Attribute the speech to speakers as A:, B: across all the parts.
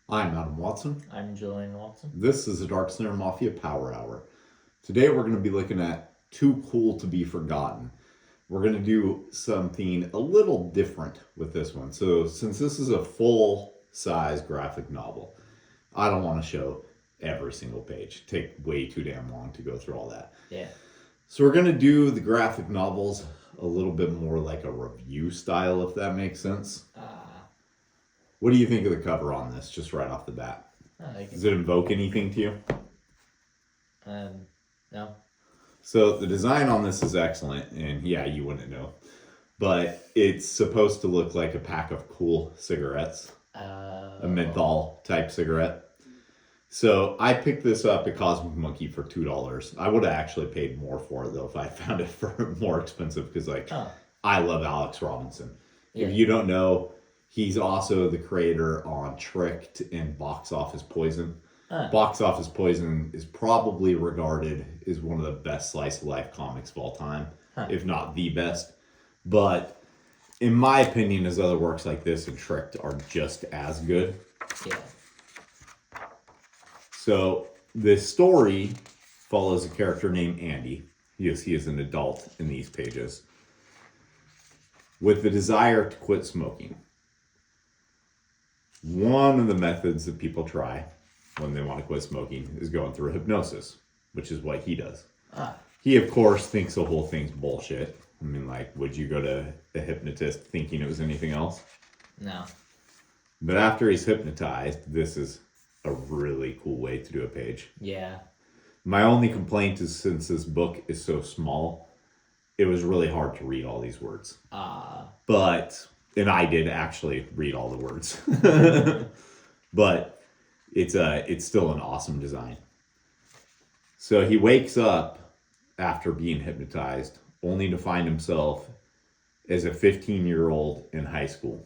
A: I'm Adam Watson.
B: I'm Julian Watson.
A: This is the Dark Slayer Mafia Power Hour. Today we're going to be looking at Too Cool to Be Forgotten. We're going to do something a little different with this one. So, since this is a full size graphic novel, I don't want to show every single page. It'd take way too damn long to go through all that.
B: Yeah.
A: So, we're going to do the graphic novels a little bit more like a review style, if that makes sense. What do you think of the cover on this, just right off the bat? Does it invoke anything to you?
B: No.
A: So the design on this is excellent, and yeah, you wouldn't know. But it's supposed to look like a pack of cool cigarettes. A menthol type cigarette. So I picked this up at Cosmic Monkey for $2. I would have actually paid more for it, though, if I found it for more expensive, because I love Alex Robinson.
B: Yeah.
A: If you don't know, he's also the creator on Tricked and Box Office Poison. Box Office Poison is probably regarded as one of the best slice of life comics of all time, if not the best. But in my opinion, his other works like this and Tricked are just as good.
B: Yeah.
A: So this story follows a character named Andy. Yes, he is an adult in these pages, with the desire to quit smoking. One of the methods that people try when they want to quit smoking is going through hypnosis, which is what he does. He, of course, thinks the whole thing's bullshit. I mean, like, would you go to a hypnotist thinking it was anything else?
B: No.
A: But after he's hypnotized, this is a really cool way to do a page.
B: Yeah.
A: My only complaint is, since this book is so small, it was really hard to read all these words. And I did actually read all the words. But it's still an awesome design. So he wakes up after being hypnotized, only to find himself as a 15-year-old in high school.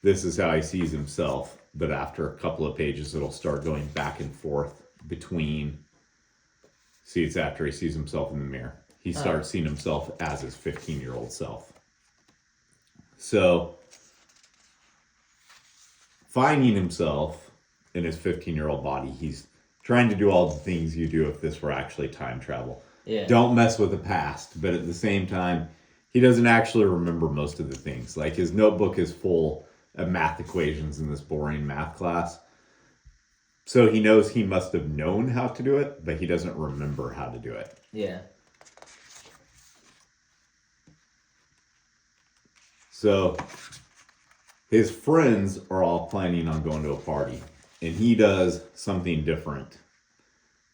A: This is how he sees himself, but after a couple of pages, it'll start going back and forth between. See, it's after he sees himself in the mirror. He starts seeing himself as his 15-year-old self. So, finding himself in his 15-year-old body, he's trying to do all the things you do if this were actually time travel.
B: Yeah.
A: Don't mess with the past, but at the same time, he doesn't actually remember most of the things. Like, his notebook is full of math equations in this boring math class. So he knows he must have known how to do it, but he doesn't remember how to do it.
B: Yeah.
A: So his friends are all planning on going to a party, and he does something different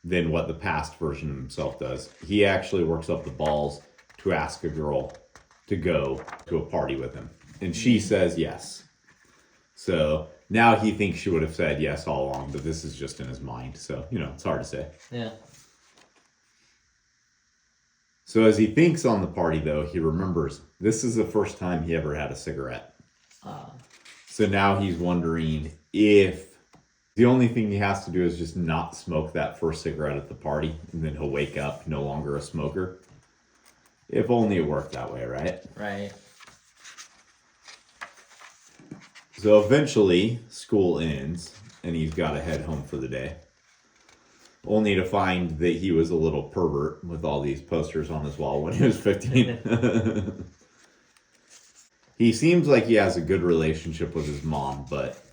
A: than what the past version of himself does. He actually works up the balls to ask a girl to go to a party with him, and she says yes. So now he thinks she would have said yes all along, but this is just in his mind. So, it's hard to say.
B: Yeah.
A: So as he thinks on the party, though, he remembers this is the first time he ever had a cigarette. So now he's wondering if the only thing he has to do is just not smoke that first cigarette at the party, and then he'll wake up no longer a smoker. If only it worked that way, right?
B: Right.
A: So eventually, school ends, and he's got to head home for the day. Only to find that he was a little pervert with all these posters on his wall when he was 15. He seems like he has a good relationship with his mom, but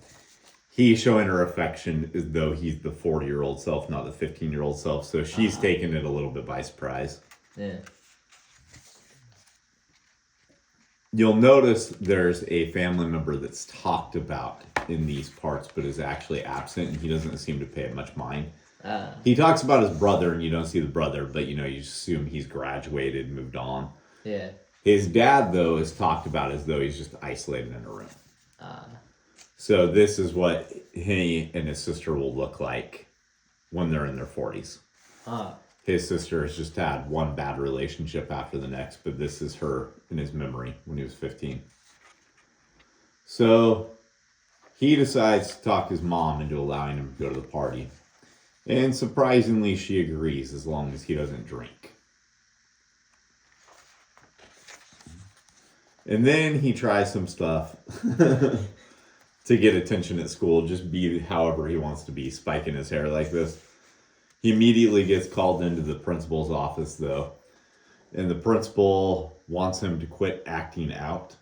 A: he's showing her affection as though he's the 40-year-old self, not the 15-year-old self. So she's taken it a little bit by surprise.
B: Yeah.
A: You'll notice there's a family member that's talked about in these parts, but is actually absent, and he doesn't seem to pay it much mind. He talks about his brother, and you don't see the brother, but you assume he's graduated, moved on.
B: Yeah.
A: His dad, though, is talked about as though he's just isolated in a room. So this is what he and his sister will look like when they're in their 40s. His sister has just had one bad relationship after the next, but this is her in his memory when he was 15. So he decides to talk his mom into allowing him to go to the party. And surprisingly, she agrees as long as he doesn't drink. And then he tries some stuff to get attention at school, just be however he wants to be, spiking his hair like this. He immediately gets called into the principal's office, though, and the principal wants him to quit acting out.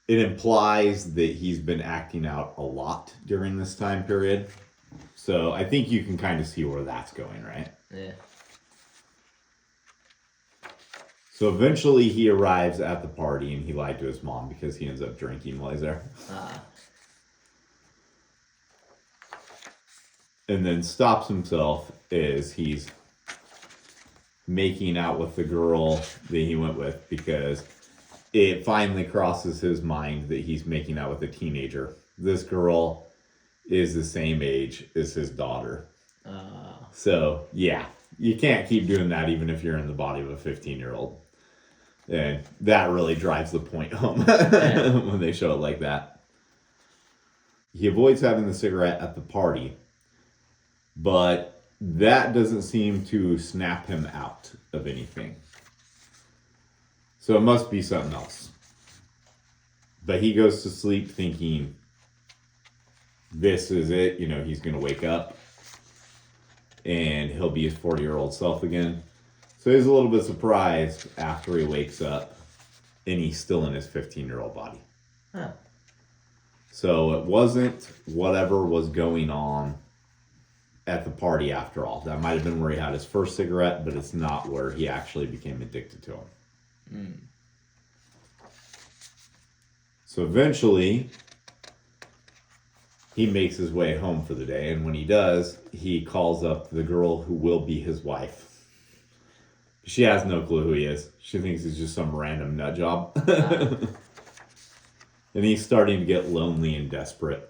A: It implies that he's been acting out a lot during this time period. So I think you can kind of see where that's going, right?
B: Yeah.
A: So eventually he arrives at the party and he lied to his mom because he ends up drinking while he's there. And then stops himself as he's making out with the girl that he went with, because it finally crosses his mind that he's making out with a teenager. This girl is the same age as his daughter. So, yeah, you can't keep doing that even if you're in the body of a 15-year-old. And that really drives the point home when they show it like that. He avoids having the cigarette at the party, but that doesn't seem to snap him out of anything. So it must be something else. But he goes to sleep thinking this is it. You know, he's going to wake up and he'll be his 40-year-old self again. So he's a little bit surprised after he wakes up and he's still in his 15-year-old body.
B: Huh.
A: So it wasn't whatever was going on at the party after all. That might have been where he had his first cigarette, but it's not where he actually became addicted to them. So eventually, he makes his way home for the day, and when he does, he calls up the girl who will be his wife. She has no clue who he is. She thinks he's just some random nut job. And he's starting to get lonely and desperate.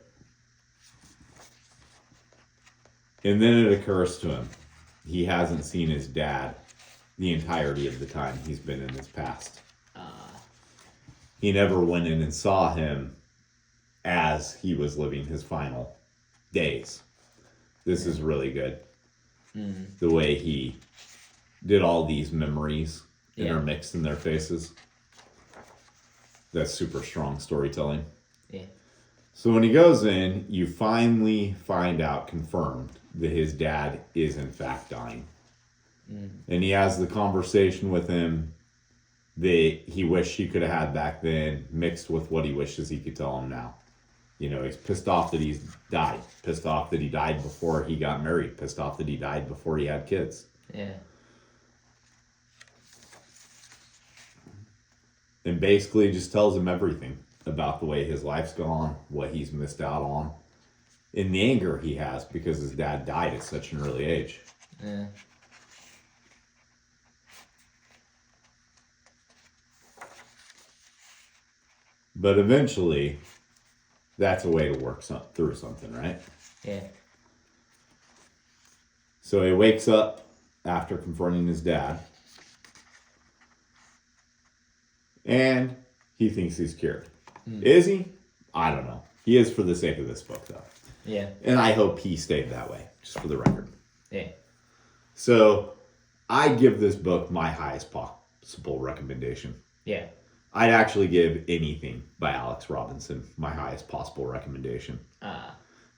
A: And then it occurs to him, he hasn't seen his dad the entirety of the time he's been in his past. He never went in and saw him as he was living his final days. This is really good. The way he did all these memories intermixed in their faces. That's super strong storytelling.
B: Yeah.
A: So when he goes in, you finally find out, confirmed, that his dad is in fact dying. And he has the conversation with him that he wished he could have had back then, mixed with what he wishes he could tell him now. You know, he's pissed off that he's died, pissed off that he died before he got married, pissed off that he died before he had kids.
B: Yeah.
A: And basically just tells him everything about the way his life's gone, what he's missed out on, and the anger he has because his dad died at such an early age.
B: Yeah.
A: But eventually, that's a way to work through something, right?
B: Yeah.
A: So he wakes up after confronting his dad, and he thinks he's cured. Is he? I don't know. He is for the sake of this book, though.
B: Yeah.
A: And I hope he stayed that way, just for the record.
B: Yeah.
A: So I give this book my highest possible recommendation.
B: Yeah.
A: I'd actually give anything by Alex Robinson my highest possible recommendation.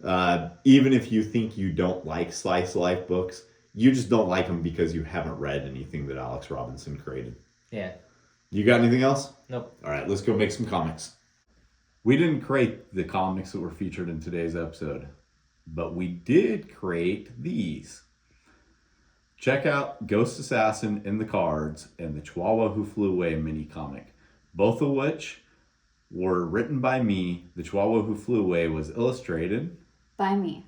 A: Even if you think you don't like slice of life books, you just don't like them because you haven't read anything that Alex Robinson created.
B: Yeah.
A: You got anything else?
B: Nope.
A: All right, let's go make some comics. We didn't create the comics that were featured in today's episode, but we did create these. Check out Ghost Assassin in the Cards and the Chihuahua Who Flew Away mini comic, both of which were written by me. The Chihuahua Who Flew Away was illustrated
C: by me.